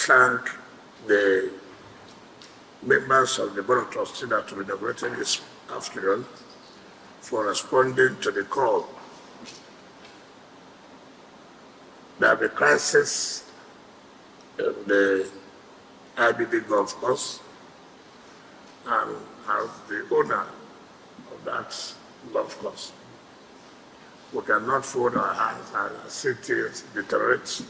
thank the members of the Board of Trustees that will be inaugurated this afternoon for responding to the call that the crisis in the IBB golf course, and as the owner of that golf course, we cannot fold our hands and see things deteriorate.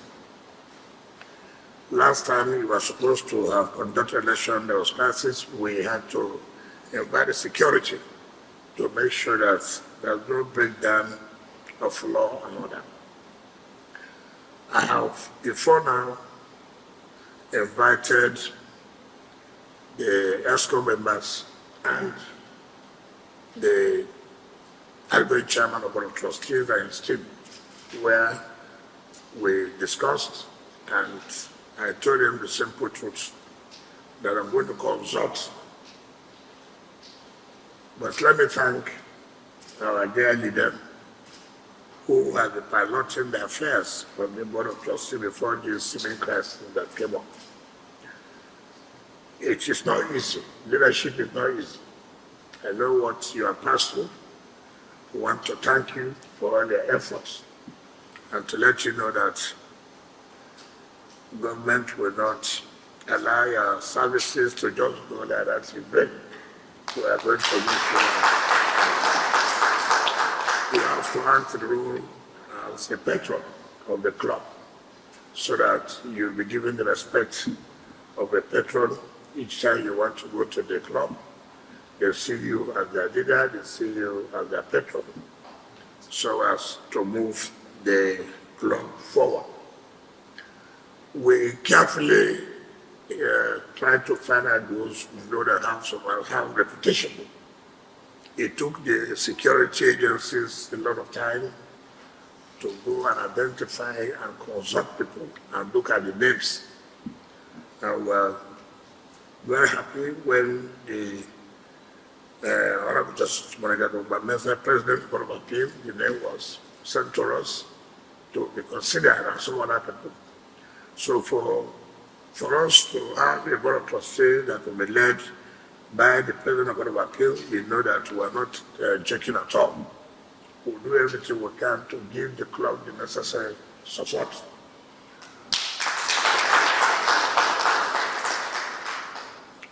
Last time we were supposed to have conducted election, there was crisis. We had to invite the security to make sure that there's no breakdown of law and order. I have before now invited the ESCO members and the IBB chairman of the Board of Trustees and his team, where we discussed, and I told him the simple truth that I'm going to consult. But let me thank our dear leader who has been piloting the affairs from the Board of Trustees before this civil crisis that came up. It is not easy. Leadership is not easy. I know what you are passed through. We want to thank you for all your efforts and to let you know that government will not allow your services to just go like that in vain. We are going to make sure you have to answer the rule as a patron of the club so that you'll be given the respect of a patron each time you want to go to the club. They see you as their leader, they see you as their patron, so as to move the club forward. We carefully try to find out those who know that have reputation. It took the security agencies a lot of time to go and identify and consult people and look at the names. And we're very happy when the Honorable Justice President of the Court of Appeal, the name was sent to us to be considered and some other people. So for us to have a Board of Trustees that will be led by the President of the Court of Appeal, we know that we are not joking at all. We'll do everything we can to give the club the necessary support.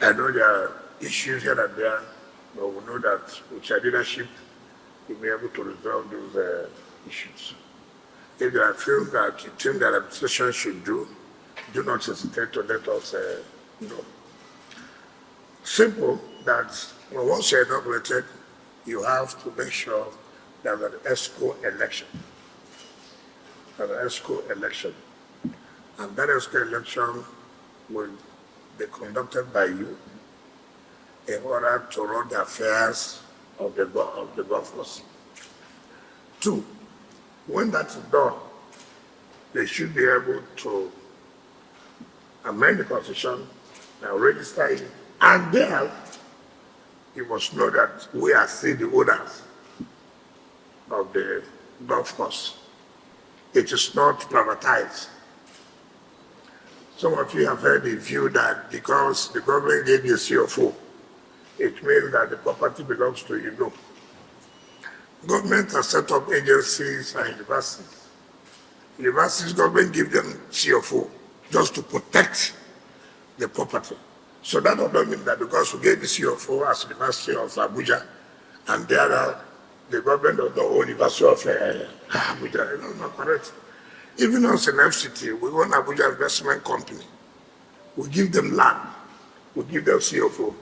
I know there are issues here and there, but we know that with your leadership, you'll be able to resolve those issues. If there are things that you think that administration should do not hesitate to let us know. Simple that once you're inaugurated, you have to make sure that an ESCO election. And that ESCO election will be conducted by you in order to run the affairs of the golf course. 2, when that is done, they should be able to amend the constitution and register it. And then you must know that we are still the owners of the golf course. It is not privatized. Some of you have heard the view that because the government gave you CFO, it means that the property belongs to you. No. Government has set up agencies and universities. Universities, government give them CFO just to protect the property. So that does not mean that because we gave the CFO as University of Abuja, and the government does not own University of Abuja. No, not correct. Even as an FCT, we own Abuja Investment Company. We give them land. We give them CFO.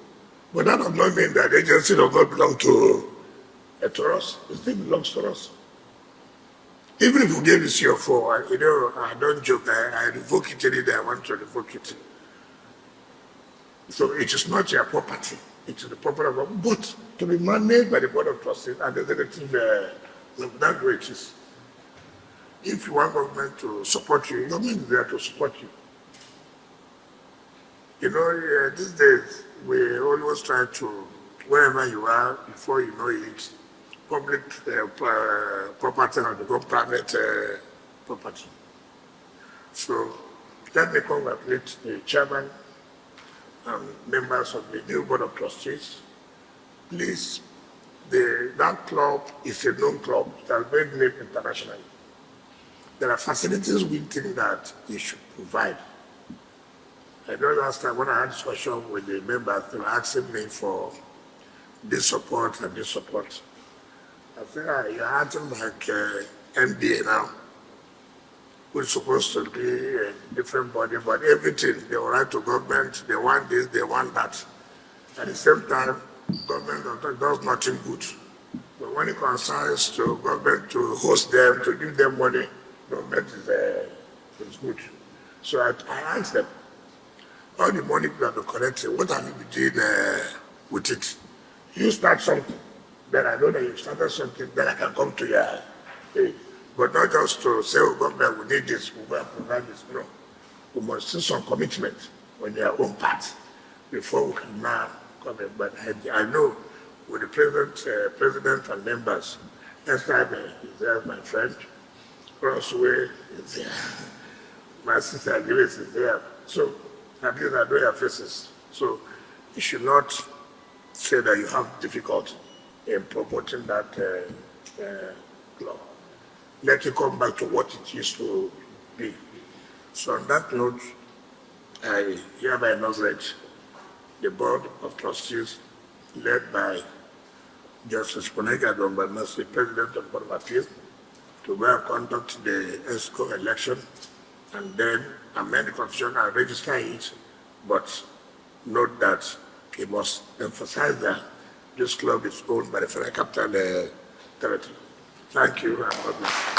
But that does not mean that the agency does not belong to us. It still belongs to us. Even if we gave the CFO, I don't joke, I revoke it any day I want to revoke it. So it is not your property. It is the property of government, but to be managed by the Board of Trustees and the executive, that's where it is. If you want government to support you, government is there to support you. You know, these days, we always try to, wherever you are, before you know it, public property has become private property. So Let me congratulate the chairman and members of the new board of trustees. Please, that club is a known club that has made name internationally. There are facilities we think that we should provide. I know last time when I had discussion with the members, they were asking me for this support and this support. I think you're acting like MBA now, which is supposed to be a different body, but everything, they will write to government, they want this, they want that. At the same time, government does nothing good. But when it concerns to government to host them, to give them money, government is good. So I asked them, all the money that are collected, what have you been doing with it? You start something, then I know that you started something, then I can come to you. But not just to say, oh, government, we need this, we will provide this. No. We must see some commitment on their own part before we can now come in. But I know with the president and members, next time is there, my friend, Crossway is there, my sister Grace is there. So at least I know your faces. So you should not say that you have difficulty in promoting that club. Let it come back to what it used to be. So on that note, I hereby inaugurate the board of trustees led by Justice Ponega Dombanas, the President of Board of Appeals, to go and conduct the ESCO election and then amend the constitution and register it, but note that he must emphasize that this club is owned by the federal capital territory. Thank you and God bless.